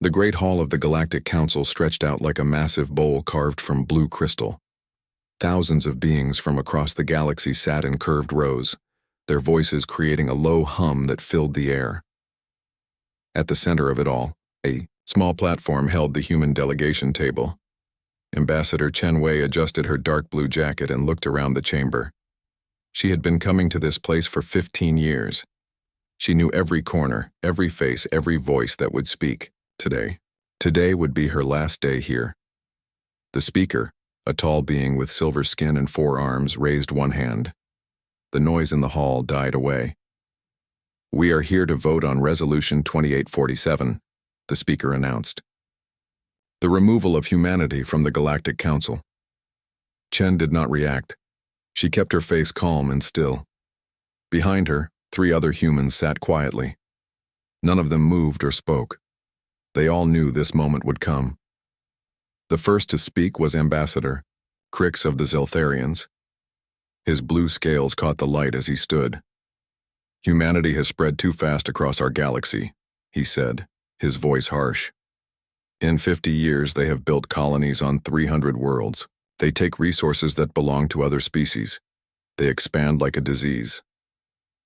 The Great Hall of the Galactic Council stretched out like a massive bowl carved from blue crystal. Thousands of beings from across the galaxy sat in curved rows, their voices creating a low hum that filled the air. At the center of it all, a small platform held the human delegation table. Ambassador Chen Wei adjusted her dark blue jacket and looked around the chamber. She had been coming to this place for 15 years. She knew every corner, every face, every voice that would speak. Today would be her last day here. The speaker, a tall being with silver skin and 4 arms, raised one hand. The noise in the hall died away. "We are here to vote on Resolution 2847, the speaker announced. The removal of humanity from the Galactic Council. Chen did not react. She kept her face calm and still. Behind her, 3 other humans sat quietly. None of them moved or spoke. They all knew this moment would come. The first to speak was Ambassador, Crix of the Zeltharians. His blue scales caught the light as he stood. "Humanity has spread too fast across our galaxy," he said, his voice harsh. "In 50 years, they have built colonies on 300 worlds. They take resources that belong to other species. They expand like a disease."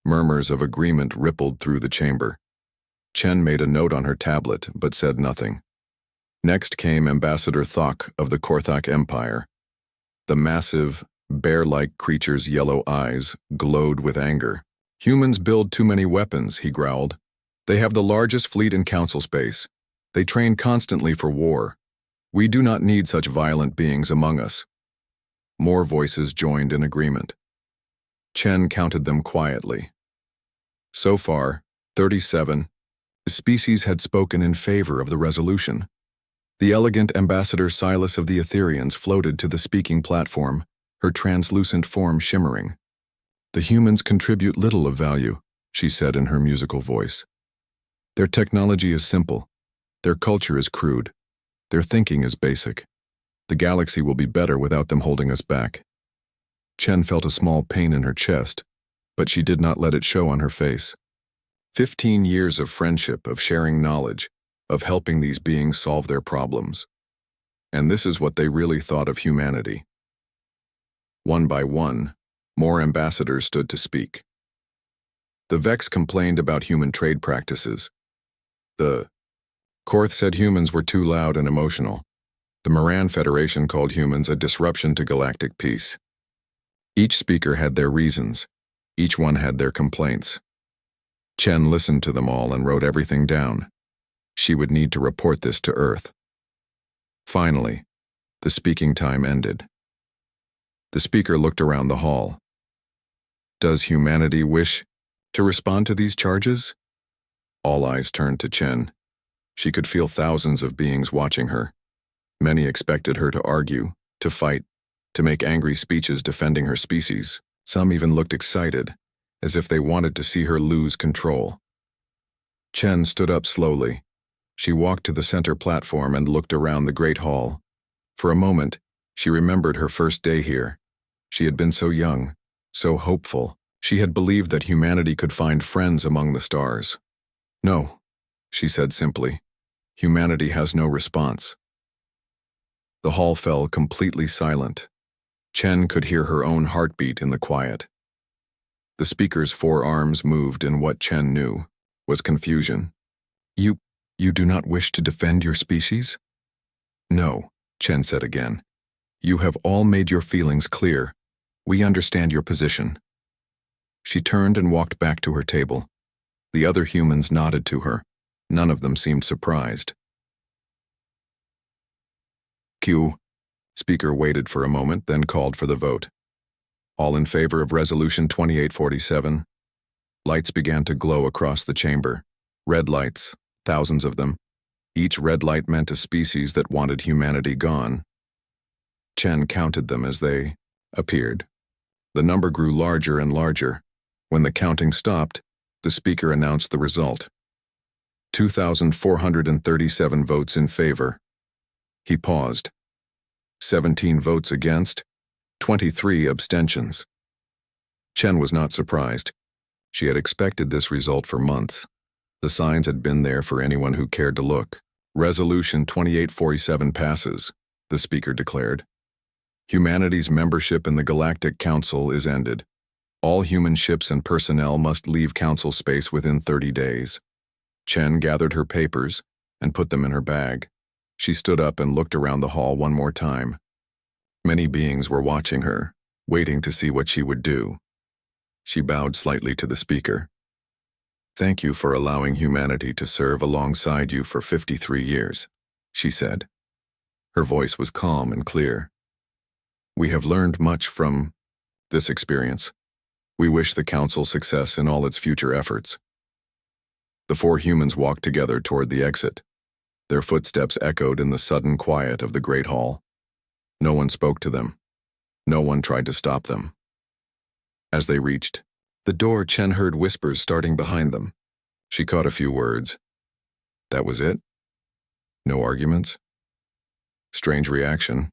Murmurs of agreement rippled through the chamber. Chen made a note on her tablet, but said nothing. Next came Ambassador Thok of the Korthok Empire. The massive, bear-like creature's yellow eyes glowed with anger. "Humans build too many weapons," he growled. "They have the largest fleet in council space. They train constantly for war. We do not need such violent beings among us." More voices joined in agreement. Chen counted them quietly. So far, 37 species had spoken in favor of the resolution. The elegant Ambassador Silas of the Etherians floated to the speaking platform, her translucent form shimmering. "The humans contribute little of value," she said in her musical voice. "Their technology is simple. Their culture is crude. Their thinking is basic. The galaxy will be better without them holding us back." Chen felt a small pain in her chest, but she did not let it show on her face. 15 years of friendship, of sharing knowledge, of helping these beings solve their problems. And this is what they really thought of humanity. One by one, more ambassadors stood to speak. The Vex complained about human trade practices. The Korth said humans were too loud and emotional. The Moran Federation called humans a disruption to galactic peace. Each speaker had their reasons. Each one had their complaints. Chen listened to them all and wrote everything down. She would need to report this to Earth. Finally, the speaking time ended. The speaker looked around the hall. "Does humanity wish to respond to these charges?" All eyes turned to Chen. She could feel thousands of beings watching her. Many expected her to argue, to fight, to make angry speeches defending her species. Some even looked excited, as if they wanted to see her lose control. Chen stood up slowly. She walked to the center platform and looked around the Great Hall. For a moment, she remembered her first day here. She had been so young, so hopeful. She had believed that humanity could find friends among the stars. "No," she said simply. "Humanity has no response." The hall fell completely silent. Chen could hear her own heartbeat in the quiet. The speaker's 4 arms moved in what Chen knew was confusion. You do not wish to defend your species?" "No," Chen said again. "You have all made your feelings clear. We understand your position." She turned and walked back to her table. The other humans nodded to her. None of them seemed surprised. Speaker waited for a moment, then called for the vote. "All in favor of Resolution 2847? Lights began to glow across the chamber. Red lights, thousands of them. Each red light meant a species that wanted humanity gone. Chen counted them as they appeared. The number grew larger and larger. When the counting stopped, the speaker announced the result. 2,437 votes in favor. He paused. 17 votes against, 23 abstentions. Chen was not surprised. She had expected this result for months. The signs had been there for anyone who cared to look. Resolution 2847 passes, the speaker declared. Humanity's membership in the Galactic Council is ended. All human ships and personnel must leave Council space within 30 days. Chen gathered her papers and put them in her bag. She stood up and looked around the hall one more time. Many beings were watching her, waiting to see what she would do. She bowed slightly to the speaker. "Thank you for allowing humanity to serve alongside you for 53 years, she said. Her voice was calm and clear. "We have learned much from this experience. We wish the Council success in all its future efforts." The four humans walked together toward the exit. Their footsteps echoed in the sudden quiet of the Great Hall. No one spoke to them. No one tried to stop them. As they reached the door, Chen heard whispers starting behind them. She caught a few words. That was it? No arguments? Strange reaction.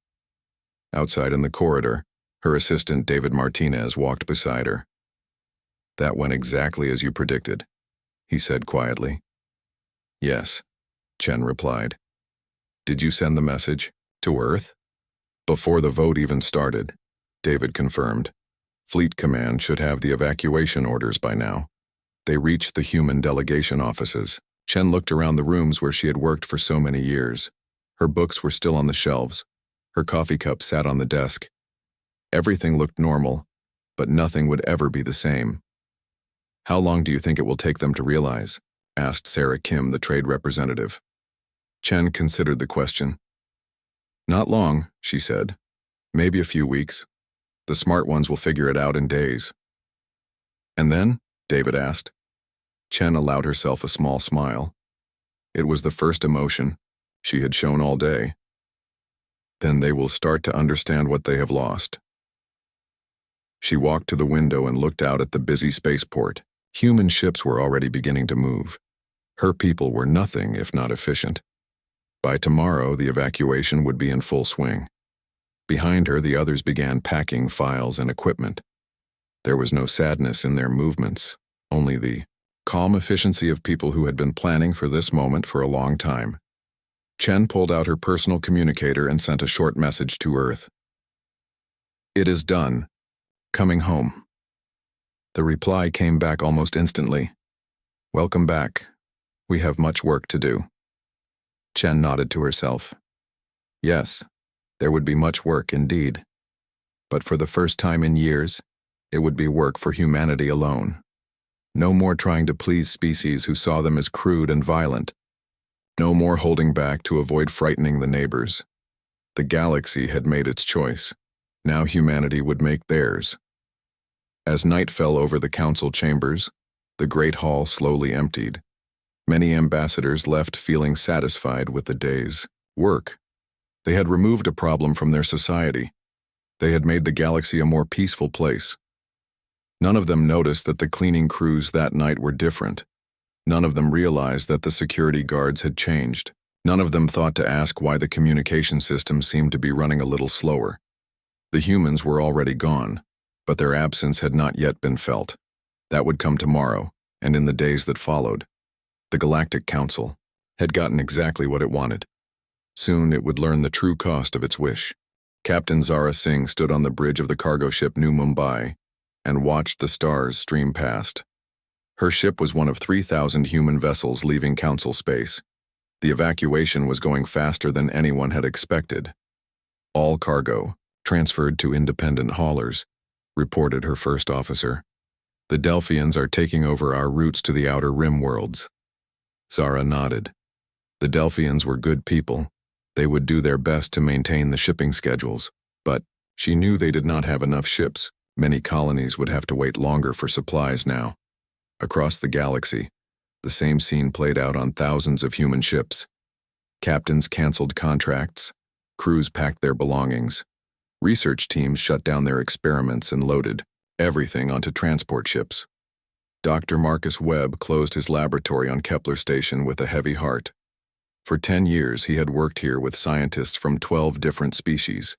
Outside in the corridor, her assistant David Martinez walked beside her. "That went exactly as you predicted," he said quietly. "Yes," Chen replied. "Did you send the message to Earth?" Before the vote even started, David confirmed. Fleet Command should have the evacuation orders by now. They reached the human delegation offices. Chen looked around the rooms where she had worked for so many years. Her books were still on the shelves. Her coffee cup sat on the desk. Everything looked normal, but nothing would ever be the same. "How long do you think it will take them to realize?" asked Sarah Kim, the trade representative. Chen considered the question. "Not long," she said. "Maybe a few weeks. The smart ones will figure it out in days." "And then?" David asked. Chen allowed herself a small smile. It was the first emotion she had shown all day. "Then they will start to understand what they have lost." She walked to the window and looked out at the busy spaceport. Human ships were already beginning to move. Her people were nothing if not efficient. By tomorrow, the evacuation would be in full swing. Behind her, the others began packing files and equipment. There was no sadness in their movements, only the calm efficiency of people who had been planning for this moment for a long time. Chen pulled out her personal communicator and sent a short message to Earth. "It is done. Coming home." The reply came back almost instantly. "Welcome back. We have much work to do." Chen nodded to herself. Yes, there would be much work indeed. But for the first time in years, it would be work for humanity alone. No more trying to please species who saw them as crude and violent. No more holding back to avoid frightening the neighbors. The galaxy had made its choice. Now humanity would make theirs. As night fell over the council chambers, the great hall slowly emptied. Many ambassadors left feeling satisfied with the day's work. They had removed a problem from their society. They had made the galaxy a more peaceful place. None of them noticed that the cleaning crews that night were different. None of them realized that the security guards had changed. None of them thought to ask why the communication system seemed to be running a little slower. The humans were already gone, but their absence had not yet been felt. That would come tomorrow, and in the days that followed. The Galactic Council had gotten exactly what it wanted. Soon it would learn the true cost of its wish. Captain Zara Singh stood on the bridge of the cargo ship New Mumbai and watched the stars stream past. Her ship was one of 3,000 human vessels leaving Council space. The evacuation was going faster than anyone had expected. "All cargo transferred to independent haulers," reported her first officer. "The Delphians are taking over our routes to the outer rim worlds." Zara nodded. The Delphians were good people. They would do their best to maintain the shipping schedules, but she knew they did not have enough ships. Many colonies would have to wait longer for supplies now. Across the galaxy, the same scene played out on thousands of human ships. Captains canceled contracts, crews packed their belongings, research teams shut down their experiments and loaded everything onto transport ships. Dr. Marcus Webb closed his laboratory on Kepler Station with a heavy heart. For 10 years, he had worked here with scientists from 12 different species.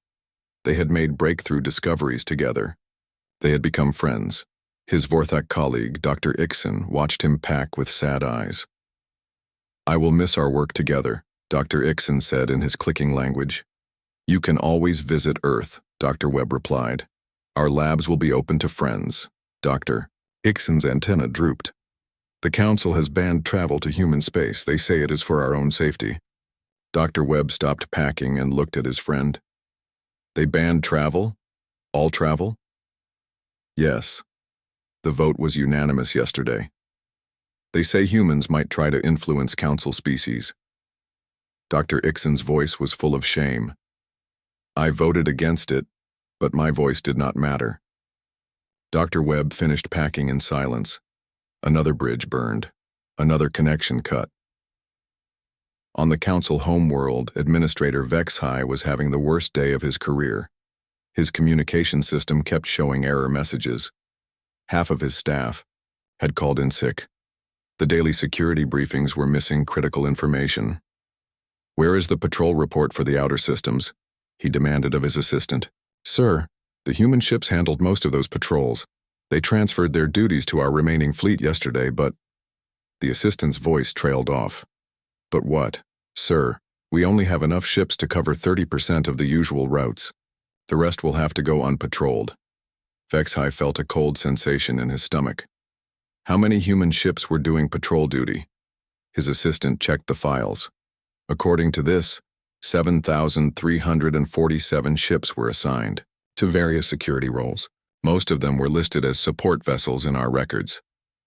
They had made breakthrough discoveries together. They had become friends. His Vorthak colleague, Dr. Ixon, watched him pack with sad eyes. "I will miss our work together," Dr. Ixon said in his clicking language. You can always visit Earth, Dr. Webb replied. Our labs will be open to friends. Dr. Ixon's antenna drooped. The Council has banned travel to human space. They say it is for our own safety. Dr. Webb stopped packing and looked at his friend. They banned travel? All travel? Yes. The vote was unanimous yesterday. They say humans might try to influence Council species. Dr. Ixon's voice was full of shame. I voted against it, but my voice did not matter. Dr. Webb finished packing in silence. Another bridge burned. Another connection cut. On the Council homeworld, Administrator Vexhai was having the worst day of his career. His communication system kept showing error messages. Half of his staff had called in sick. The daily security briefings were missing critical information. Where is the patrol report for the outer systems? He demanded of his assistant. Sir, the human ships handled most of those patrols. They transferred their duties to our remaining fleet yesterday, but... The assistant's voice trailed off. But what? Sir, we only have enough ships to cover 30% of the usual routes. The rest will have to go unpatrolled. Vexhai felt a cold sensation in his stomach. How many human ships were doing patrol duty? His assistant checked the files. According to this, 7,347 ships were assigned to various security roles. Most of them were listed as support vessels in our records.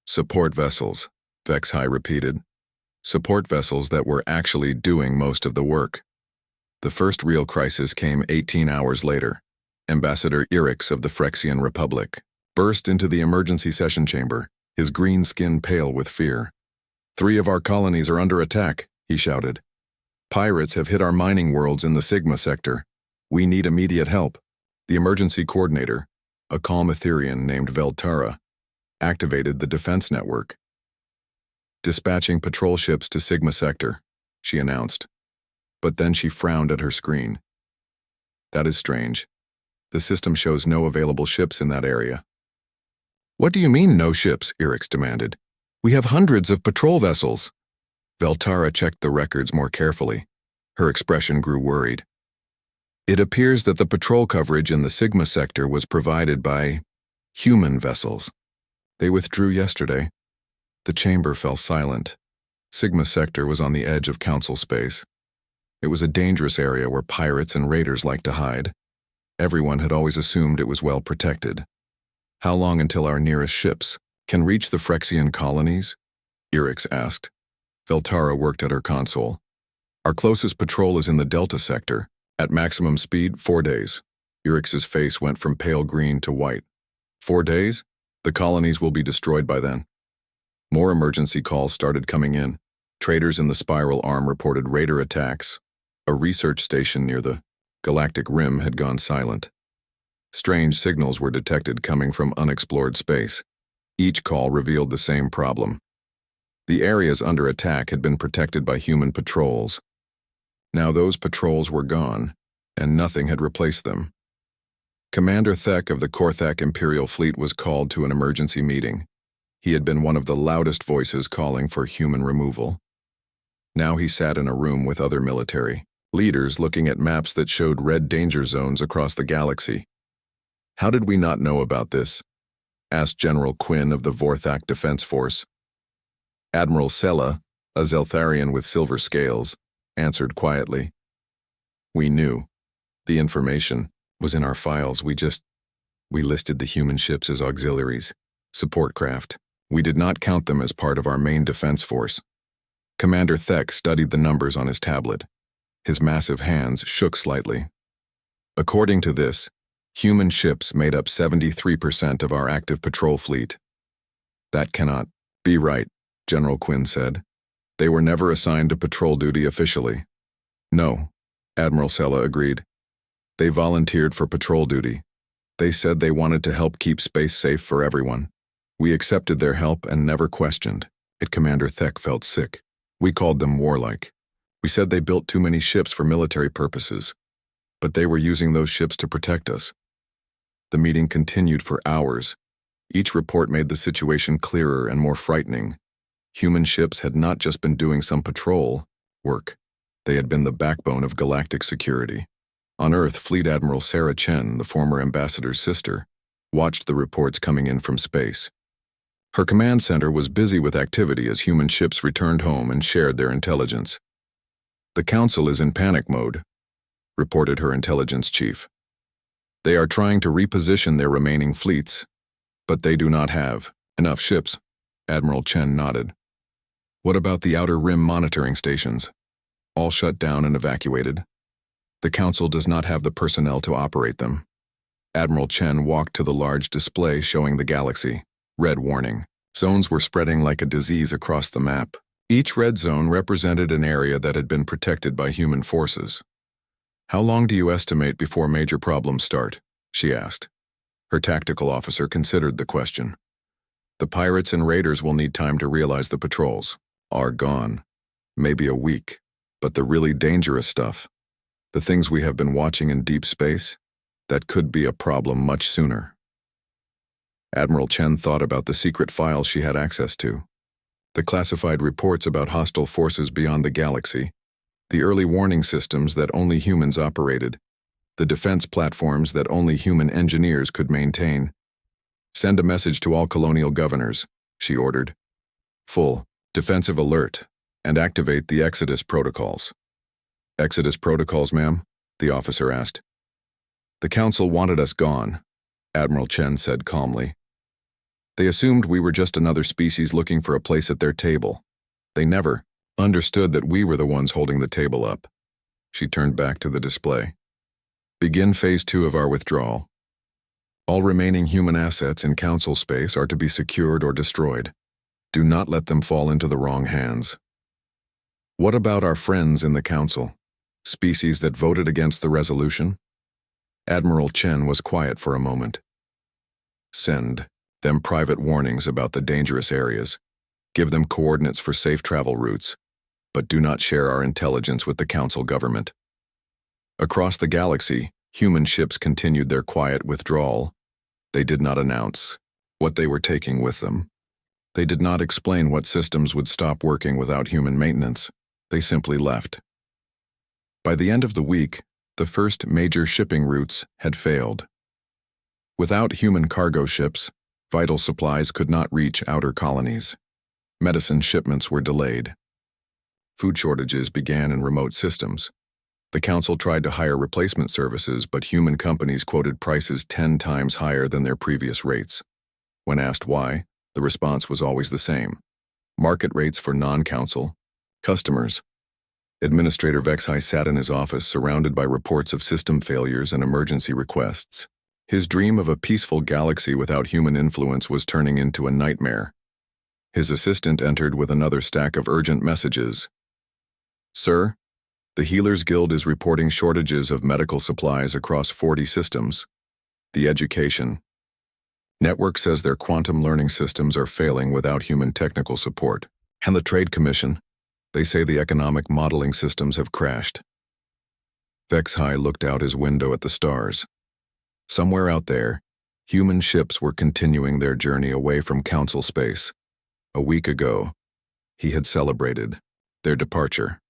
Support vessels, Vexhai repeated. Support vessels that were actually doing most of the work. The first real crisis came 18 hours later. Ambassador Irix of the Phyrexian Republic burst into the emergency session chamber, his green skin pale with fear. 3 of our colonies are under attack, he shouted. Pirates have hit our mining worlds in the Sigma sector. We need immediate help. The emergency coordinator, a calm Etherean named Veltara, activated the defense network. Dispatching patrol ships to Sigma sector, she announced. But then she frowned at her screen. That is strange. The system shows no available ships in that area. What do you mean, no ships? Irix demanded. We have hundreds of patrol vessels. Veltara checked the records more carefully. Her expression grew worried. It appears that the patrol coverage in the Sigma sector was provided by human vessels. They withdrew yesterday. The chamber fell silent. Sigma sector was on the edge of Council space. It was a dangerous area where pirates and raiders like to hide. Everyone had always assumed it was well protected. How long until our nearest ships can reach the Phyrexian colonies? Irix asked. Veltara worked at her console. Our closest patrol is in the Delta sector. At maximum speed, 4 days. Irix's face went from pale green to white. 4 days? The colonies will be destroyed by then. More emergency calls started coming in. Traders in the Spiral Arm reported raider attacks. A research station near the Galactic Rim had gone silent. Strange signals were detected coming from unexplored space. Each call revealed the same problem. The areas under attack had been protected by human patrols. Now those patrols were gone, and nothing had replaced them. Commander Thek of the Korthak Imperial Fleet was called to an emergency meeting. He had been one of the loudest voices calling for human removal. Now he sat in a room with other military leaders looking at maps that showed red danger zones across the galaxy. How did we not know about this? Asked General Quinn of the Vorthak Defense Force. Admiral Sella, a Zeltharian with silver scales, answered quietly. We knew. The information was in our files. We listed the human ships as auxiliaries, support craft. We did not count them as part of our main defense force. Commander Thek studied the numbers on his tablet. His massive hands shook slightly. According to this, human ships made up 73% of our active patrol fleet. That cannot be right, General Quinn said. They were never assigned to patrol duty officially. No, Admiral Sella agreed. They volunteered for patrol duty. They said they wanted to help keep space safe for everyone. We accepted their help and never questioned it. Commander Thek felt sick. We called them warlike. We said they built too many ships for military purposes, but they were using those ships to protect us. The meeting continued for hours. Each report made the situation clearer and more frightening. Human ships had not just been doing some patrol work. They had been the backbone of galactic security. On Earth, Fleet Admiral Sarah Chen, the former ambassador's sister, watched the reports coming in from space. Her command center was busy with activity as human ships returned home and shared their intelligence. "The Council is in panic mode," reported her intelligence chief. "They are trying to reposition their remaining fleets, but they do not have enough ships." Admiral Chen nodded. "What about the Outer Rim monitoring stations? All shut down and evacuated? The Council does not have the personnel to operate them." Admiral Chen walked to the large display showing the galaxy. Red warning. Zones were spreading like a disease across the map. Each red zone represented an area that had been protected by human forces. "How long do you estimate before major problems start?" she asked. Her tactical officer considered the question. "The pirates and raiders will need time to realize the patrols are gone. Maybe a week. But the really dangerous stuff, the things we have been watching in deep space, that could be a problem much sooner." Admiral Chen thought about the secret files she had access to. The classified reports about hostile forces beyond the galaxy, the early warning systems that only humans operated, the defense platforms that only human engineers could maintain. "Send a message to all colonial governors," she ordered. "Full, defensive alert, and activate the Exodus protocols." "Exodus protocols, ma'am?" the officer asked. "The Council wanted us gone," Admiral Chen said calmly. "They assumed we were just another species looking for a place at their table. They never understood that we were the ones holding the table up." She turned back to the display. "Begin Phase 2 of our withdrawal. All remaining human assets in Council space are to be secured or destroyed. Do not let them fall into the wrong hands." "What about our friends in the Council? Species that voted against the resolution?" Admiral Chen was quiet for a moment. "Send them private warnings about the dangerous areas. Give them coordinates for safe travel routes, but do not share our intelligence with the Council government." Across the galaxy, human ships continued their quiet withdrawal. They did not announce what they were taking with them. They did not explain what systems would stop working without human maintenance. They simply left. By the end of the week, the first major shipping routes had failed. Without human cargo ships, vital supplies could not reach outer colonies. Medicine shipments were delayed. Food shortages began in remote systems. The Council tried to hire replacement services, but human companies quoted prices 10 times higher than their previous rates. When asked why, the response was always the same: market rates for non-Council customers. Administrator Vexhai sat in his office surrounded by reports of system failures and emergency requests. His dream of a peaceful galaxy without human influence was turning into a nightmare. His assistant entered with another stack of urgent messages. "Sir, the Healers Guild is reporting shortages of medical supplies across 40 systems. The Education Network says their quantum learning systems are failing without human technical support. And the Trade Commission, they say the economic modeling systems have crashed." Vexhai looked out his window at the stars. Somewhere out there, human ships were continuing their journey away from Council space. A week ago, he had celebrated their departure.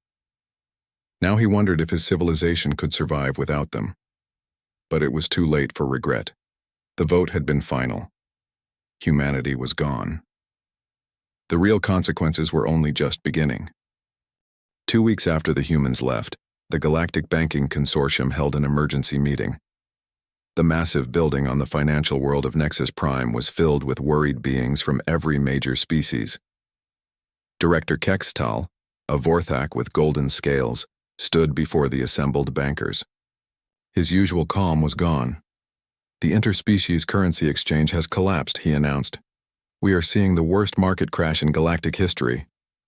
Now he wondered if his civilization could survive without them. But it was too late for regret. The vote had been final. Humanity was gone. The real consequences were only just beginning. 2 weeks after the humans left, the Galactic Banking Consortium held an emergency meeting. The massive building on the financial world of Nexus Prime was filled with worried beings from every major species. Director Kextal, a Vorthak with golden scales, stood before the assembled bankers. His usual calm was gone. "The interspecies currency exchange has collapsed," he announced. "We are seeing the worst market crash in galactic history."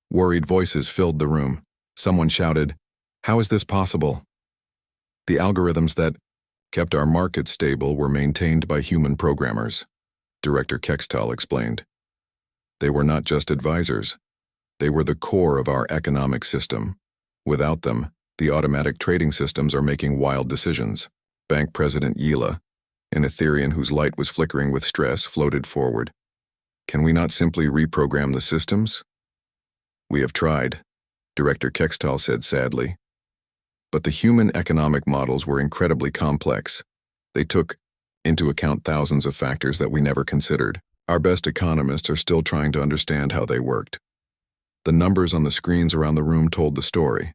Worried voices filled the room. Someone shouted, "How is this possible?" "The algorithms that kept our market stable were maintained by human programmers," Director Kextal explained. "They were not just advisors. They were the core of our economic system. Without them, the automatic trading systems are making wild decisions." Bank President Yila, an Etherian whose light was flickering with stress, floated forward. "Can we not simply reprogram the systems?" "We have tried," Director Kextal said sadly. But the human economic models were incredibly complex. They took into account thousands of factors that we never considered. Our best economists are still trying to understand how they worked. The numbers on the screens around the room told the story.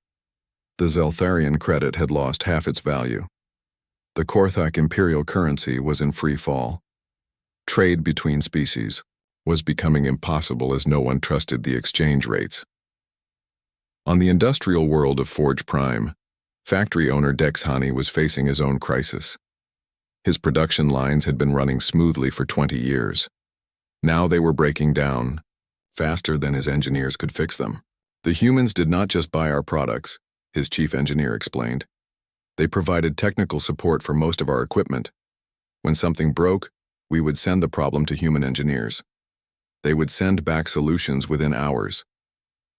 The Zeltharian credit had lost half its value. The Korthak imperial currency was in free fall. Trade between species was becoming impossible as no one trusted the exchange rates. On the industrial world of Forge Prime, factory owner Dex Hani was facing his own crisis. His production lines had been running smoothly for 20 years. Now they were breaking down, faster than his engineers could fix them. The humans did not just buy our products, his chief engineer explained. They provided technical support for most of our equipment. When something broke, we would send the problem to human engineers. They would send back solutions within hours.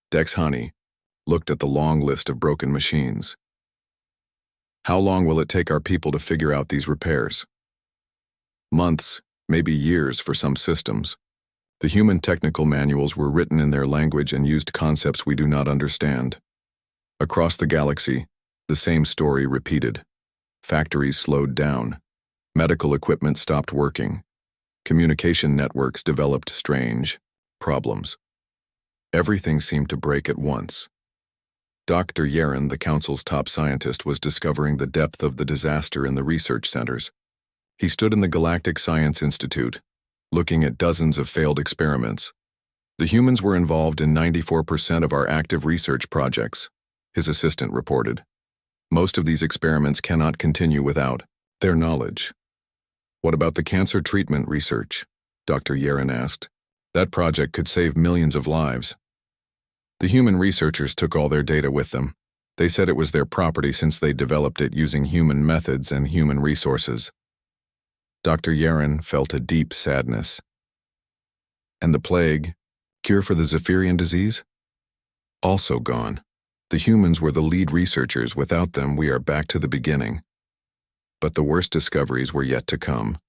Dex Hani looked at the long list of broken machines. How long will it take our people to figure out these repairs? Months, maybe years for some systems. The human technical manuals were written in their language and used concepts we do not understand. Across the galaxy, the same story repeated. Factories slowed down. Medical equipment stopped working. Communication networks developed strange problems. Everything seemed to break at once. Dr. Yaren, the council's top scientist, was discovering the depth of the disaster in the research centers. He stood in the Galactic Science Institute, looking at dozens of failed experiments. The humans were involved in 94% of our active research projects, his assistant reported. Most of these experiments cannot continue without their knowledge. What about the cancer treatment research? Dr. Yaren asked. That project could save millions of lives. The human researchers took all their data with them. They said it was their property since they developed it using human methods and human resources. Dr. Yaren felt a deep sadness. And the plague, cure for the Zephyrian disease? Also gone. The humans were the lead researchers. Without them, we are back to the beginning. But the worst discoveries were yet to come.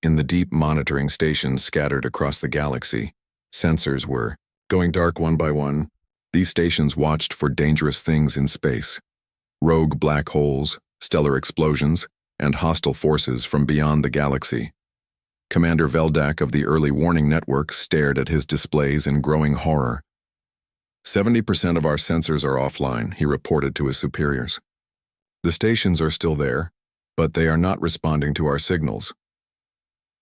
In the deep monitoring stations scattered across the galaxy, sensors were going dark one by one. These stations watched for dangerous things in space. Rogue black holes, stellar explosions, and hostile forces from beyond the galaxy. Commander Veldak of the Early Warning Network stared at his displays in growing horror. 70% of our sensors are offline, he reported to his superiors. The stations are still there, but they are not responding to our signals.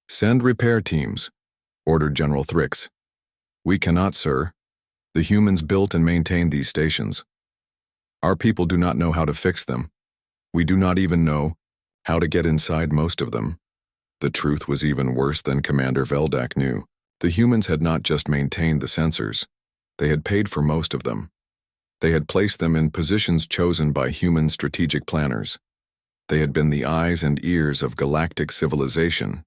Send repair teams, ordered General Thrix. We cannot, sir. The humans built and maintained these stations. Our people do not know how to fix them. We do not even know how to get inside most of them. The truth was even worse than Commander Veldak knew. The humans had not just maintained the sensors. They had paid for most of them. They had placed them in positions chosen by human strategic planners. They had been the eyes and ears of galactic civilization.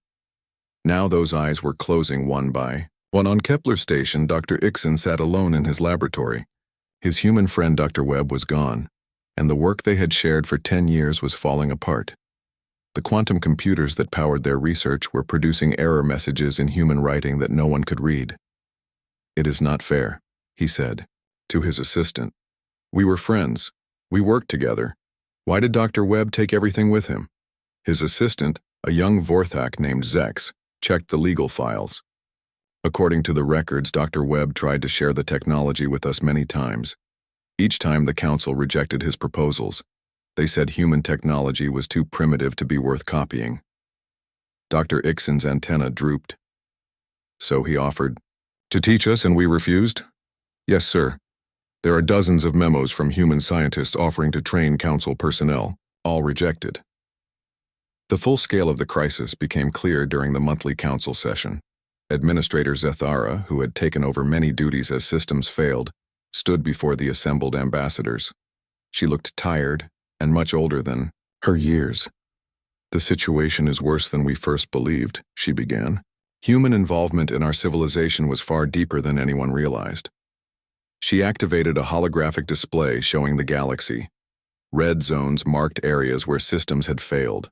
Now those eyes were closing one by one. On Kepler's station, Dr. Ixon sat alone in his laboratory. His human friend Dr. Webb was gone, and the work they had shared for 10 years was falling apart. The quantum computers that powered their research were producing error messages in human writing that no one could read. It is not fair, he said, to his assistant. We were friends. We worked together. Why did Dr. Webb take everything with him? His assistant, a young Vorthak named Zex, checked the legal files. According to the records, Dr. Webb tried to share the technology with us many times. Each time the council rejected his proposals. They said human technology was too primitive to be worth copying. Dr. Ixon's antenna drooped. So he offered to teach us, and we refused? Yes, sir. There are dozens of memos from human scientists offering to train council personnel, all rejected. The full scale of the crisis became clear during the monthly council session. Administrator Zethara, who had taken over many duties as systems failed, stood before the assembled ambassadors. She looked tired and much older than her years. The situation is worse than we first believed, she began. Human involvement in our civilization was far deeper than anyone realized. She activated a holographic display showing the galaxy. Red zones marked areas where systems had failed.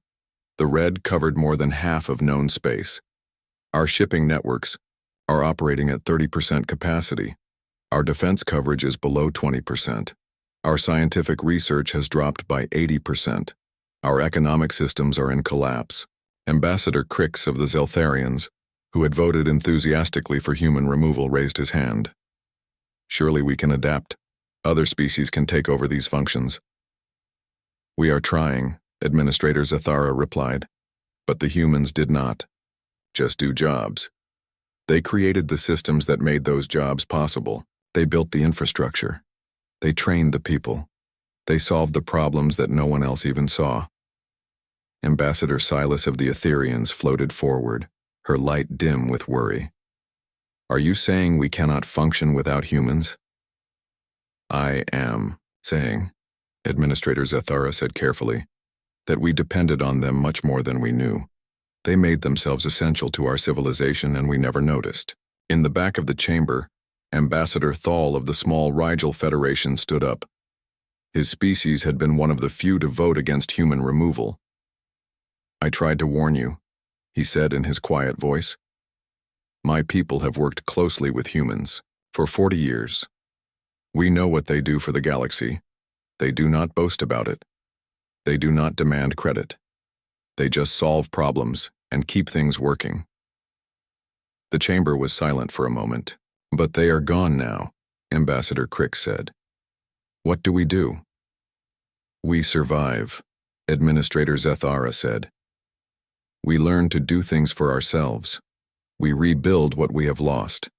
The red covered more than half of known space. Our shipping networks are operating at 30% capacity. Our defense coverage is below 20%. Our scientific research has dropped by 80%. Our economic systems are in collapse. Ambassador Crix of the Zeltharians, who had voted enthusiastically for human removal, raised his hand. Surely we can adapt. Other species can take over these functions. We are trying, Administrator Zathara replied. But the humans did not just do jobs. They created the systems that made those jobs possible. They built the infrastructure. They trained the people. They solved the problems that no one else even saw. Ambassador Silas of the Etherians floated forward, her light dim with worry. Are you saying we cannot function without humans? I am saying, Administrator Zathara said carefully, that we depended on them much more than we knew. They made themselves essential to our civilization and we never noticed. In the back of the chamber, Ambassador Thal of the small Rigel Federation stood up. His species had been one of the few to vote against human removal. I tried to warn you, he said in his quiet voice. My people have worked closely with humans for 40 years. We know what they do for the galaxy. They do not boast about it. They do not demand credit. They just solve problems and keep things working. The chamber was silent for a moment. But they are gone now, Ambassador Crix said. What do? We survive, Administrator Zathara said. We learn to do things for ourselves. We rebuild what we have lost.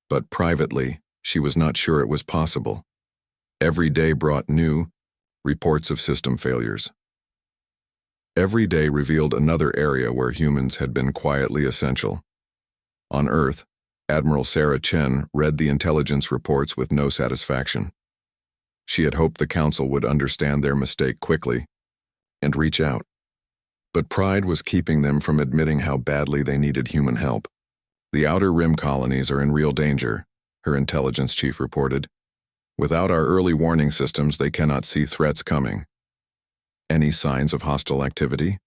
But privately, she was not sure it was possible. Every day brought new reports of system failures. Every day revealed another area where humans had been quietly essential. On Earth, Admiral Sarah Chen read the intelligence reports with no satisfaction. She had hoped the Council would understand their mistake quickly and reach out. But pride was keeping them from admitting how badly they needed human help. The Outer Rim colonies are in real danger, her intelligence chief reported. Without our early warning systems, they cannot see threats coming. Any signs of hostile activity?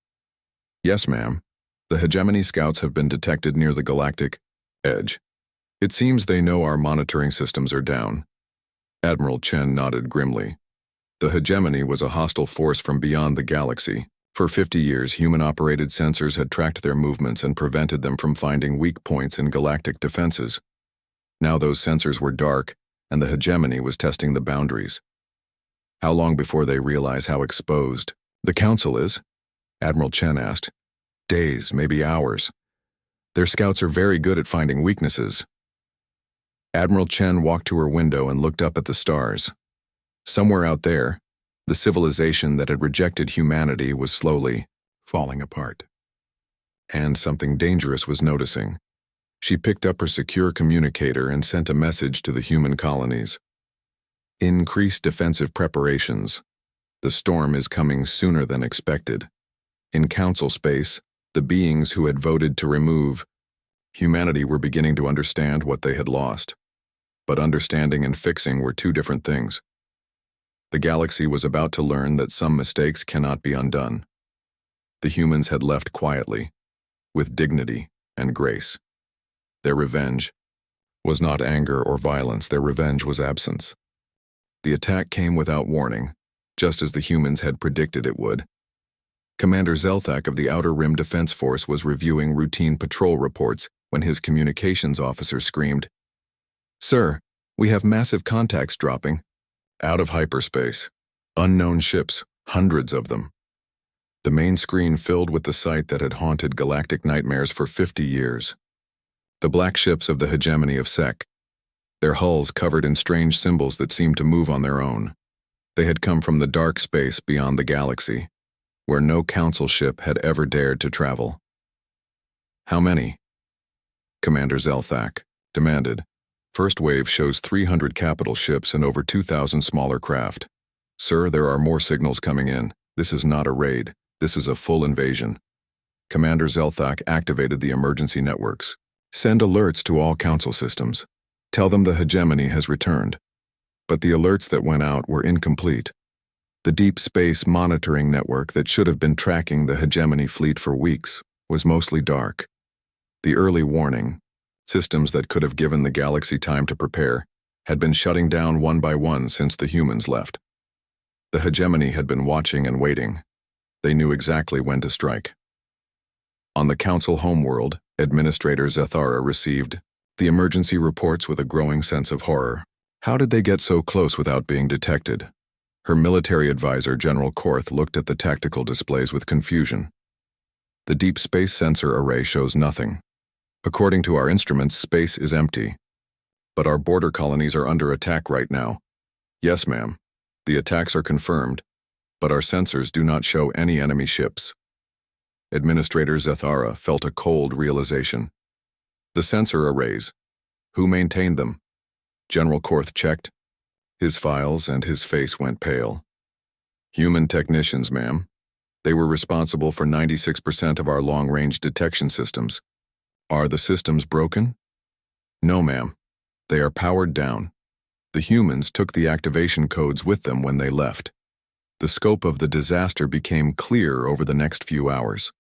Yes, ma'am. The hegemony scouts have been detected near the galactic edge. It seems they know our monitoring systems are down. Admiral Chen nodded grimly. The hegemony was a hostile force from beyond the galaxy. For 50 years, human-operated sensors had tracked their movements and prevented them from finding weak points in galactic defenses. Now those sensors were dark, and the hegemony was testing the boundaries. How long before they realize how exposed the Council is? Admiral Chen asked. Days, maybe hours. Their scouts are very good at finding weaknesses. Admiral Chen walked to her window and looked up at the stars. Somewhere out there, the civilization that had rejected humanity was slowly falling apart. And something dangerous was noticing. She picked up her secure communicator and sent a message to the human colonies. Increase defensive preparations. The storm is coming sooner than expected. In Council space, the beings who had voted to remove humanity were beginning to understand what they had lost. But understanding and fixing were two different things. The galaxy was about to learn that some mistakes cannot be undone. The humans had left quietly, with dignity and grace. Their revenge was not anger or violence, their revenge was absence. The attack came without warning, just as the humans had predicted it would. Commander Zelthak of the Outer Rim Defense Force was reviewing routine patrol reports when his communications officer screamed, "Sir, we have massive contacts dropping. Out of hyperspace. Unknown ships, hundreds of them." The main screen filled with the sight that had haunted galactic nightmares for 50 years. The black ships of the hegemony of Sec, their hulls covered in strange symbols that seemed to move on their own. They had come from the dark space beyond the galaxy, where no Council ship had ever dared to travel. How many? Commander Zelthak demanded. First wave shows 300 capital ships and over 2,000 smaller craft. Sir, there are more signals coming in. This is not a raid. This is a full invasion. Commander Zelthak activated the emergency networks. Send alerts to all Council systems. Tell them the hegemony has returned. But the alerts that went out were incomplete. The deep space monitoring network that should have been tracking the hegemony fleet for weeks was mostly dark. The early warning, systems that could have given the galaxy time to prepare, had been shutting down one by one since the humans left. The hegemony had been watching and waiting. They knew exactly when to strike. On the Council homeworld, Administrator Zathara received the emergency reports with a growing sense of horror. How did they get so close without being detected? Her military advisor, General Korth, looked at the tactical displays with confusion. The deep space sensor array shows nothing. According to our instruments, space is empty. But our border colonies are under attack right now. Yes, ma'am. The attacks are confirmed, but our sensors do not show any enemy ships. Administrator Zathara felt a cold realization. The sensor arrays. Who maintained them? General Korth checked his files and his face went pale. Human technicians, ma'am. They were responsible for 96% of our long-range detection systems. Are the systems broken? No, ma'am. They are powered down. The humans took the activation codes with them when they left. The scope of the disaster became clear over the next few hours.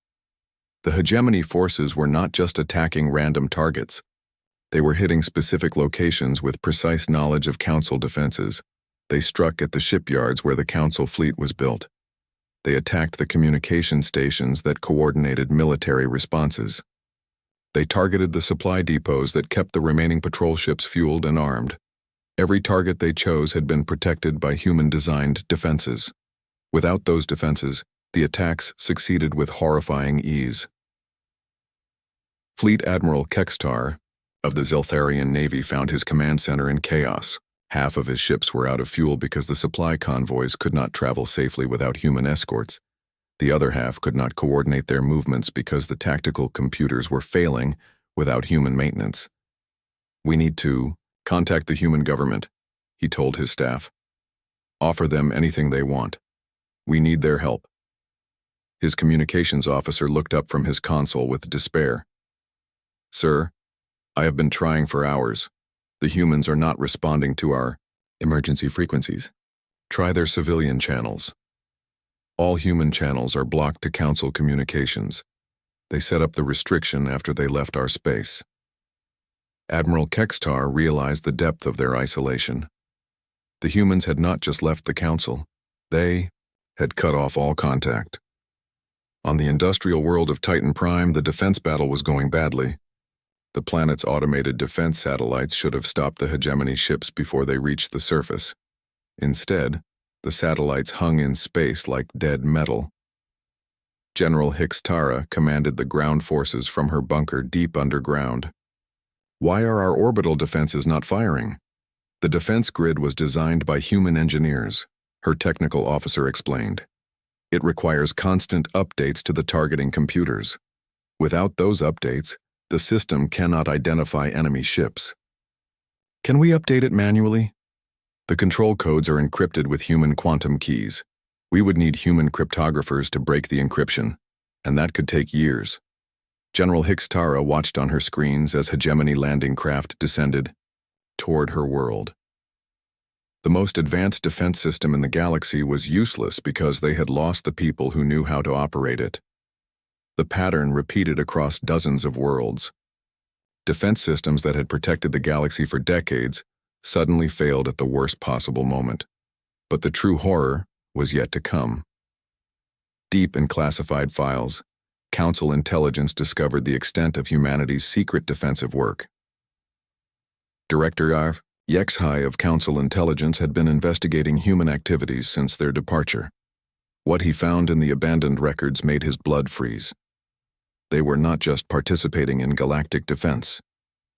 The hegemony forces were not just attacking random targets. They were hitting specific locations with precise knowledge of Council defenses. They struck at the shipyards where the Council fleet was built. They attacked the communication stations that coordinated military responses. They targeted the supply depots that kept the remaining patrol ships fueled and armed. Every target they chose had been protected by human-designed defenses. Without those defenses, the attacks succeeded with horrifying ease. Fleet Admiral Kextar of the Zeltharian Navy found his command center in chaos. Half of his ships were out of fuel because the supply convoys could not travel safely without human escorts. The other half could not coordinate their movements because the tactical computers were failing without human maintenance. We need to contact the human government, he told his staff. Offer them anything they want. We need their help. His communications officer looked up from his console with despair. Sir, I have been trying for hours. The humans are not responding to our emergency frequencies. Try their civilian channels. All human channels are blocked to Council communications. They set up the restriction after they left our space. Admiral Kextar realized the depth of their isolation. The humans had not just left the Council. They had cut off all contact. On the industrial world of Titan Prime, the defense battle was going badly. The planet's automated defense satellites should have stopped the hegemony ships before they reached the surface. Instead, the satellites hung in space like dead metal. General Hixtara commanded the ground forces from her bunker deep underground. Why are our orbital defenses not firing? The defense grid was designed by human engineers, her technical officer explained. It requires constant updates to the targeting computers. Without those updates, the system cannot identify enemy ships. Can we update it manually? The control codes are encrypted with human quantum keys. We would need human cryptographers to break the encryption, and that could take years. General Hixtara watched on her screens as hegemony landing craft descended toward her world. The most advanced defense system in the galaxy was useless because they had lost the people who knew how to operate it. The pattern repeated across dozens of worlds. Defense systems that had protected the galaxy for decades suddenly failed at the worst possible moment. But the true horror was yet to come. Deep in classified files, Council intelligence discovered the extent of humanity's secret defensive work. Director HFY of Council Intelligence had been investigating human activities since their departure. What he found in the abandoned records made his blood freeze. They were not just participating in galactic defense,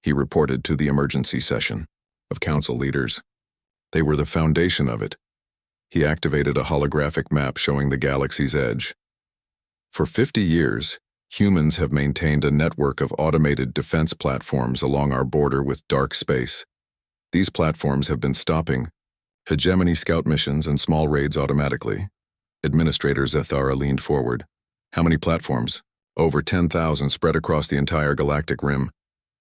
he reported to the emergency session of Council leaders. They were the foundation of it. He activated a holographic map showing the galaxy's edge. For 50 years, humans have maintained a network of automated defense platforms along our border with dark space. These platforms have been stopping hegemony scout missions and small raids automatically. Administrator Zathara leaned forward. How many platforms? Over 10,000 spread across the entire galactic rim.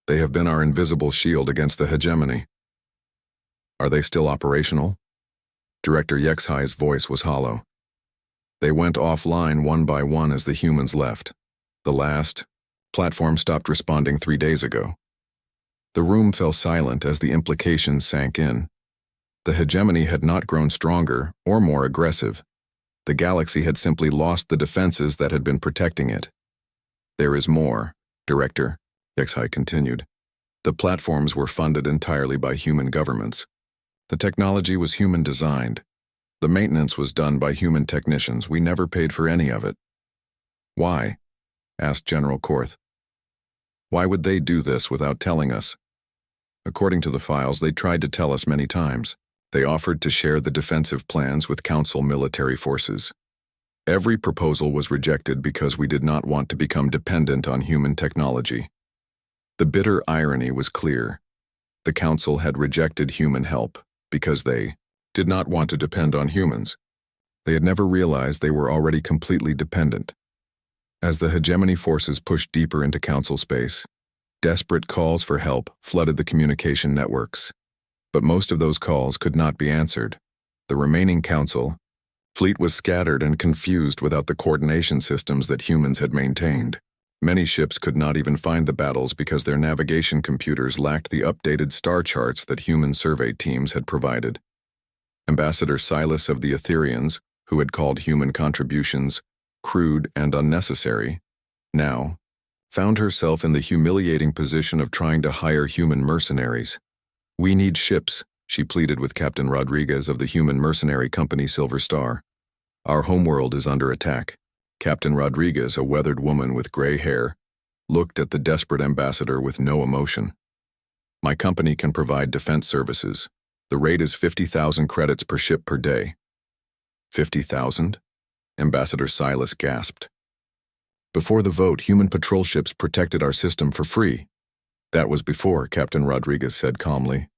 They have been our invisible shield against the hegemony. Are they still operational? Director HFY's voice was hollow. They went offline one by one as the humans left. The last platform stopped responding 3 days ago. The room fell silent as the implications sank in. The hegemony had not grown stronger or more aggressive. The galaxy had simply lost the defenses that had been protecting it. There is more, Director, HFY continued. The platforms were funded entirely by human governments. The technology was human-designed. The maintenance was done by human technicians. We never paid for any of it. Why? Asked General Korth. Why would they do this without telling us? According to the files, they tried to tell us many times. They offered to share the defensive plans with Council military forces. Every proposal was rejected because we did not want to become dependent on human technology. The bitter irony was clear. The Council had rejected human help because they did not want to depend on humans. They had never realized they were already completely dependent. As the hegemony forces pushed deeper into Council space, desperate calls for help flooded the communication networks. But most of those calls could not be answered. The remaining Council fleet was scattered and confused without the coordination systems that humans had maintained. Many ships could not even find the battles because their navigation computers lacked the updated star charts that human survey teams had provided. Ambassador Silas of the Etherians, who had called human contributions crude and unnecessary, now found herself in the humiliating position of trying to hire human mercenaries. "We need ships," she pleaded with Captain Rodriguez of the human mercenary company Silver Star. "Our homeworld is under attack." Captain Rodriguez, a weathered woman with gray hair, looked at the desperate ambassador with no emotion. "My company can provide defense services. The rate is 50,000 credits per ship per day." 50,000? Ambassador Silas gasped. "Before the vote, human patrol ships protected our system for free." "That was before," Captain Rodriguez said calmly.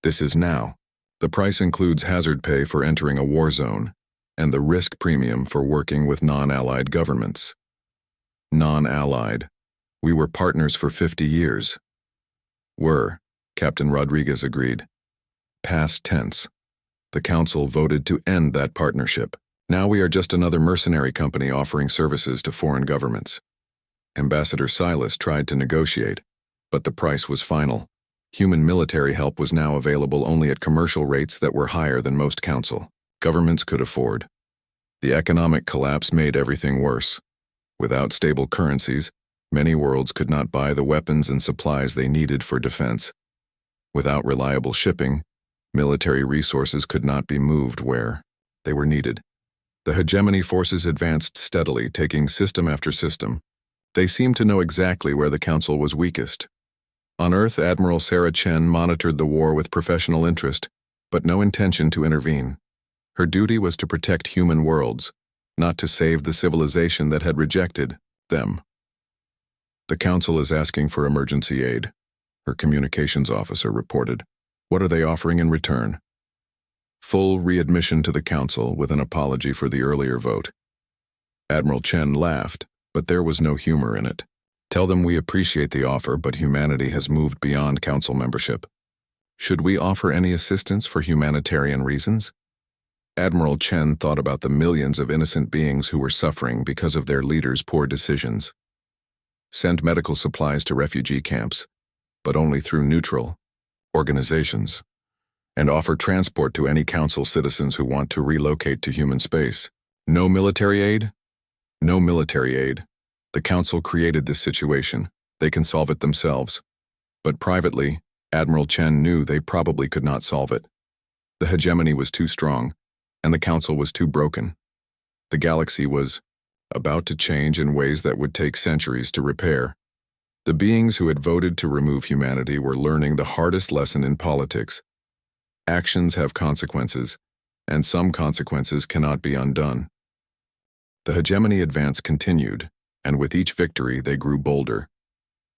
"This is now. The price includes hazard pay for entering a war zone, and the risk premium for working with non-allied governments." Non-allied. We were partners for 50 years. "Were," Captain Rodriguez agreed. Past tense. The Council voted to end that partnership. Now we are just another mercenary company offering services to foreign governments. Ambassador Silas tried to negotiate, but the price was final. Human military help was now available only at commercial rates that were higher than most Council governments could afford. The economic collapse made everything worse. Without stable currencies, many worlds could not buy the weapons and supplies they needed for defense. Without reliable shipping, military resources could not be moved where they were needed. The hegemony forces advanced steadily, taking system after system. They seemed to know exactly where the Council was weakest. On Earth, Admiral Sarah Chen monitored the war with professional interest, but no intention to intervene. Her duty was to protect human worlds, not to save the civilization that had rejected them. "The Council is asking for emergency aid," her communications officer reported. "What are they offering in return?" "Full readmission to the Council with an apology for the earlier vote." Admiral Chen laughed, but there was no humor in it. "Tell them we appreciate the offer, but humanity has moved beyond Council membership. Should we offer any assistance for humanitarian reasons?" Admiral Chen thought about the millions of innocent beings who were suffering because of their leaders' poor decisions. "Send medical supplies to refugee camps, but only through neutral organizations. And offer transport to any Council citizens who want to relocate to human space. No military aid?" "No military aid. The Council created this situation. They can solve it themselves." But privately, Admiral Chen knew they probably could not solve it. The hegemony was too strong, and the Council was too broken. The galaxy was about to change in ways that would take centuries to repair. The beings who had voted to remove humanity were learning the hardest lesson in politics. Actions have consequences, and some consequences cannot be undone. The hegemony advance continued, and with each victory they grew bolder.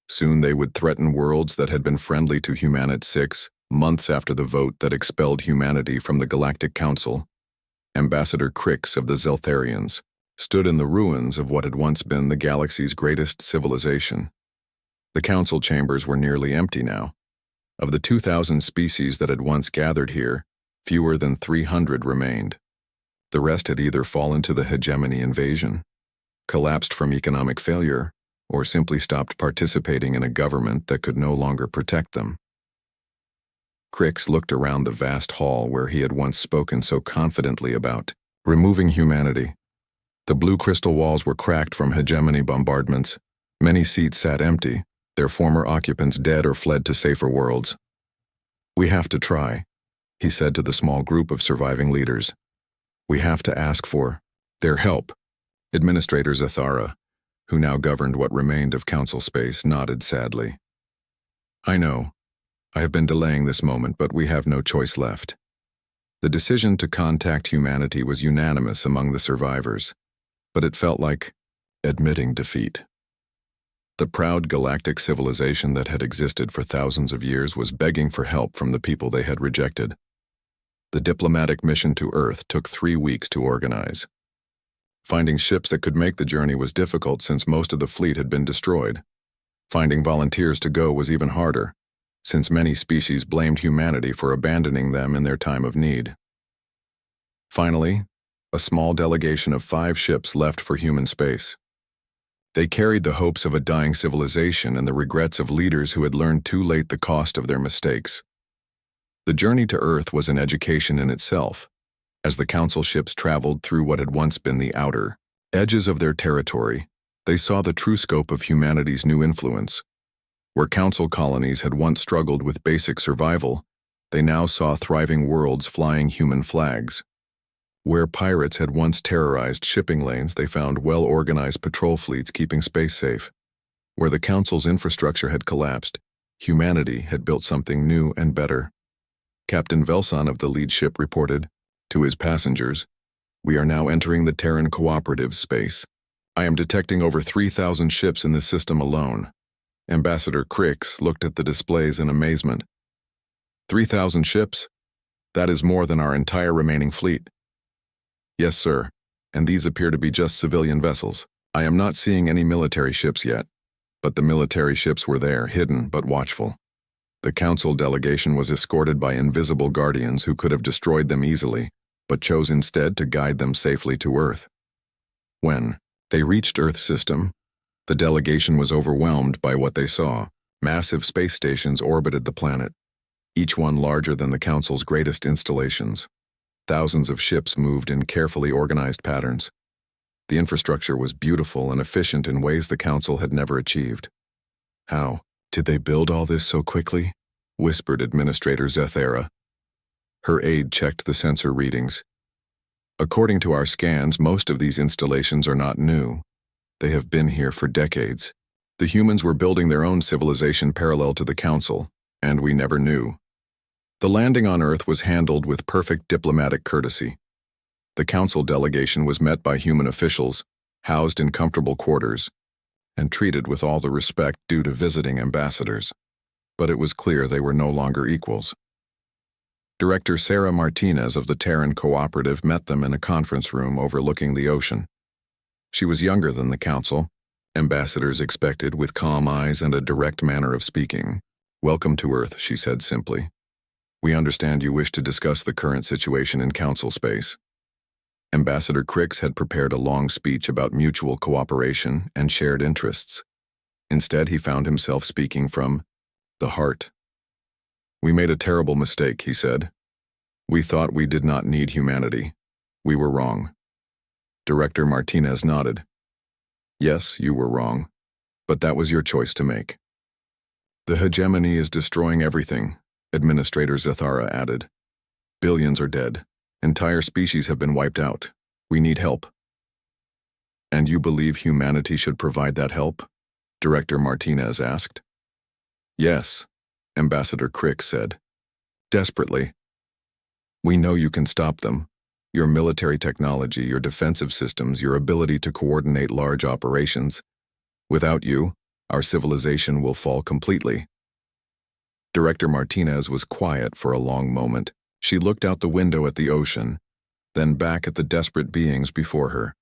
Soon they would threaten worlds that had been friendly to humanity 6 months after the vote that expelled humanity from the Galactic Council. Ambassador Crix of the Zeltharians stood in the ruins of what had once been the galaxy's greatest civilization. The Council chambers were nearly empty now. Of the 2,000 species that had once gathered here, fewer than 300 remained. The rest had either fallen to the hegemony invasion, collapsed from economic failure, or simply stopped participating in a government that could no longer protect them. Crix looked around the vast hall where he had once spoken so confidently about removing humanity. The blue crystal walls were cracked from hegemony bombardments. Many seats sat empty, their former occupants dead or fled to safer worlds. "We have to try," he said to the small group of surviving leaders. "We have to ask for their help." Administrator Zathara, who now governed what remained of council space, nodded sadly. "I know. I have been delaying this moment, but we have no choice left." The decision to contact humanity was unanimous among the survivors, but it felt like admitting defeat. The proud galactic civilization that had existed for thousands of years was begging for help from the people they had rejected. The diplomatic mission to Earth took 3 weeks to organize. Finding ships that could make the journey was difficult since most of the fleet had been destroyed. Finding volunteers to go was even harder, since many species blamed humanity for abandoning them in their time of need. Finally, a small delegation of 5 ships left for human space. They carried the hopes of a dying civilization and the regrets of leaders who had learned too late the cost of their mistakes. The journey to Earth was an education in itself. As the council ships traveled through what had once been the outer edges of their territory, they saw the true scope of humanity's new influence. Where council colonies had once struggled with basic survival, they now saw thriving worlds flying human flags. Where pirates had once terrorized shipping lanes, they found well-organized patrol fleets keeping space safe. Where the council's infrastructure had collapsed, humanity had built something new and better. Captain Velson of the lead ship reported to his passengers, "We are now entering the Terran cooperative space. I am detecting over 3,000 ships in this system alone." Ambassador Crix looked at the displays in amazement. 3,000 ships? That is more than our entire remaining fleet." "Yes, sir, and these appear to be just civilian vessels. I am not seeing any military ships yet, but the military ships were there, hidden but watchful." The council delegation was escorted by invisible guardians who could have destroyed them easily, but chose instead to guide them safely to Earth. When they reached Earth's system, the delegation was overwhelmed by what they saw. Massive space stations orbited the planet, each one larger than the council's greatest installations. Thousands of ships moved in carefully organized patterns. The infrastructure was beautiful and efficient in ways the council had never achieved. "How did they build all this so quickly?" whispered Administrator Zathara. Her aide checked the sensor readings. "According to our scans, most of these installations are not new. They have been here for decades. The humans were building their own civilization parallel to the council, and we never knew." The landing on Earth was handled with perfect diplomatic courtesy. The council delegation was met by human officials, housed in comfortable quarters, and treated with all the respect due to visiting ambassadors. But it was clear they were no longer equals. Director Sarah Martinez of the Terran Cooperative met them in a conference room overlooking the ocean. She was younger than the council, ambassadors expected, with calm eyes and a direct manner of speaking. "Welcome to Earth," she said simply. "We understand you wish to discuss the current situation in council space." Ambassador Crix had prepared a long speech about mutual cooperation and shared interests. Instead, he found himself speaking from the heart. "We made a terrible mistake," he said. "We thought we did not need humanity. We were wrong." Director Martinez nodded. "Yes, you were wrong, but that was your choice to make." "The hegemony is destroying everything," Administrator Zathara added. "Billions are dead. Entire species have been wiped out. We need help." "And you believe humanity should provide that help?" Director Martinez asked. "Yes," Ambassador Crix said. "Desperately. We know you can stop them. Your military technology, your defensive systems, your ability to coordinate large operations. Without you, our civilization will fall completely." Director Martinez was quiet for a long moment. She looked out the window at the ocean, then back at the desperate beings before her.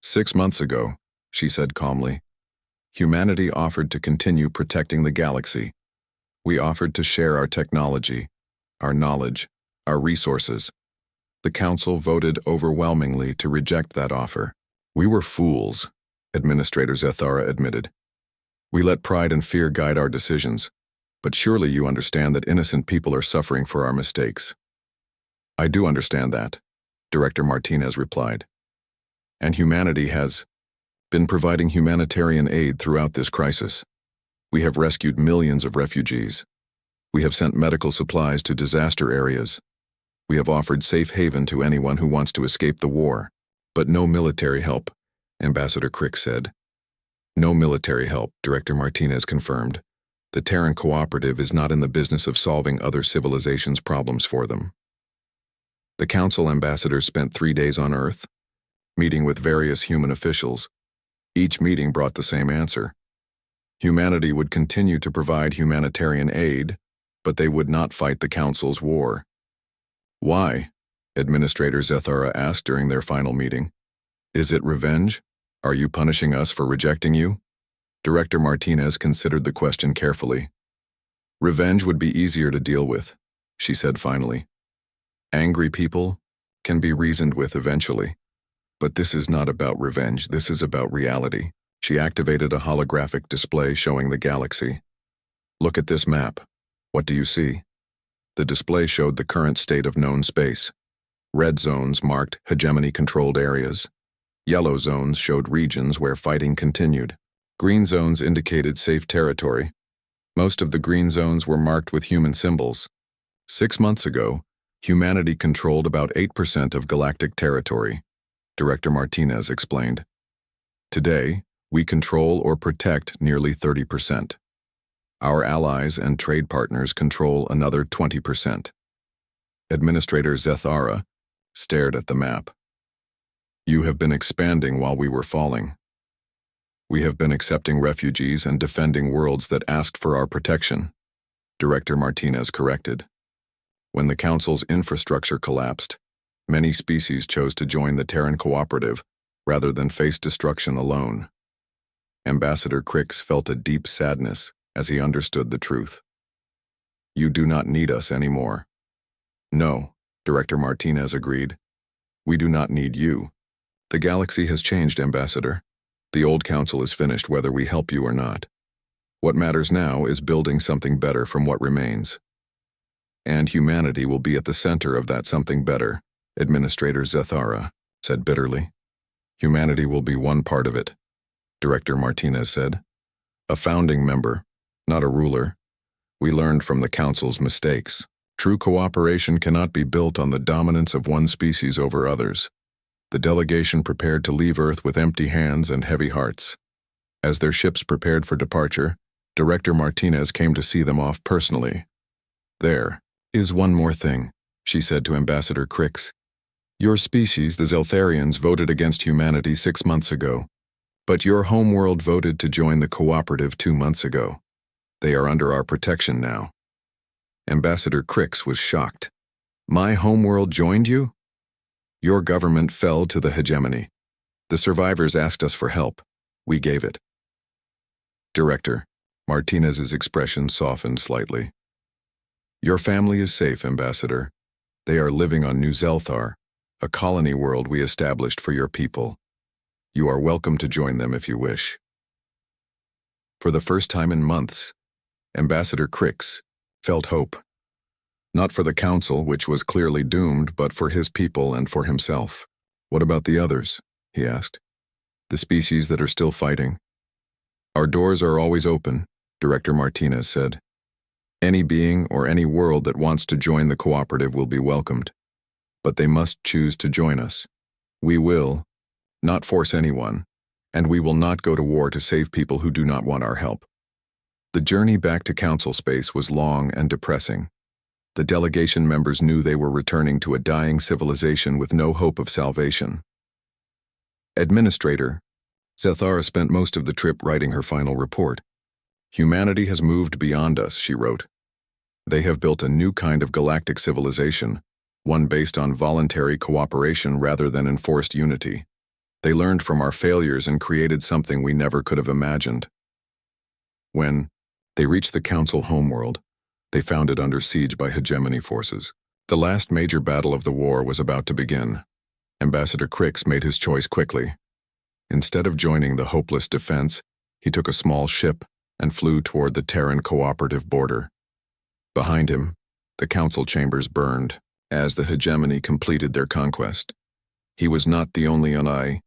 6 months ago, she said calmly, humanity offered to continue protecting the galaxy. We offered to share our technology, our knowledge, our resources. The Council voted overwhelmingly to reject that offer. We were fools. Administrator Zethara admitted. We let pride and fear guide our decisions, but surely you understand that innocent people are suffering for our mistakes. I do understand that, Director Martinez replied. And humanity has been providing humanitarian aid throughout this crisis. We have rescued millions of refugees. We have sent medical supplies to disaster areas. We have offered safe haven to anyone who wants to escape the war. But no military help, Ambassador Crick said. No military help, Director Martinez confirmed. The Terran Cooperative is not in the business of solving other civilizations' problems for them. The Council ambassadors spent 3 days on Earth, meeting with various human officials. Each meeting brought the same answer. Humanity would continue to provide humanitarian aid, but they would not fight the Council's war. Why? Administrator Zethara asked during their final meeting. Is it revenge? Are you punishing us for rejecting you? Director Martinez considered the question carefully. Revenge would be easier to deal with, she said finally. Angry people can be reasoned with eventually. But this is not about revenge, this is about reality. She activated a holographic display showing the galaxy. Look at this map. What do you see? The display showed the current state of known space. Red zones marked hegemony-controlled areas. Yellow zones showed regions where fighting continued. Green zones indicated safe territory. Most of the green zones were marked with human symbols. 6 months ago, humanity controlled about 8% of galactic territory, Director Martinez explained. Today, we control or protect nearly 30%. Our allies and trade partners control another 20%. Administrator Zethara stared at the map. You have been expanding while we were falling. We have been accepting refugees and defending worlds that asked for our protection, Director Martinez corrected. When the Council's infrastructure collapsed, many species chose to join the Terran Cooperative rather than face destruction alone. Ambassador Crix felt a deep sadness as he understood the truth. You do not need us anymore. No, Director Martinez agreed. We do not need you. The galaxy has changed, Ambassador. The old council is finished whether we help you or not. What matters now is building something better from what remains. And humanity will be at the center of that something better, Administrator Zethara said bitterly. Humanity will be one part of it, Director Martinez said. A founding member, not a ruler. We learned from the council's mistakes. True cooperation cannot be built on the dominance of one species over others. The delegation prepared to leave Earth with empty hands and heavy hearts. As their ships prepared for departure, Director Martinez came to see them off personally. There is one more thing, she said to Ambassador Crix. Your species, the Zeltharians, voted against humanity 6 months ago, but your homeworld voted to join the cooperative 2 months ago. They are under our protection now. Ambassador Crix was shocked. My homeworld joined you? Your government fell to the hegemony. The survivors asked us for help. We gave it. Director, Martinez's expression softened slightly. Your family is safe, Ambassador. They are living on New Zelthar, a colony world we established for your people. You are welcome to join them if you wish. For the first time in months, Ambassador Crix felt hope. Not for the Council, which was clearly doomed, but for his people and for himself. What about the others? He asked. The species that are still fighting. Our doors are always open, Director Martinez said. Any being or any world that wants to join the cooperative will be welcomed. But they must choose to join us. We will not force anyone, and we will not go to war to save people who do not want our help. The journey back to Council space was long and depressing. The delegation members knew they were returning to a dying civilization with no hope of salvation. Administrator Zethara spent most of the trip writing her final report. Humanity has moved beyond us, she wrote. They have built a new kind of galactic civilization, one based on voluntary cooperation rather than enforced unity. They learned from our failures and created something we never could have imagined. When they reached the Council homeworld, they found it under siege by hegemony forces. The last major battle of the war was about to begin. Ambassador Crix made his choice quickly. Instead of joining the hopeless defense, he took a small ship and flew toward the Terran cooperative border. Behind him, the council chambers burned as the hegemony completed their conquest. He was not the only Unai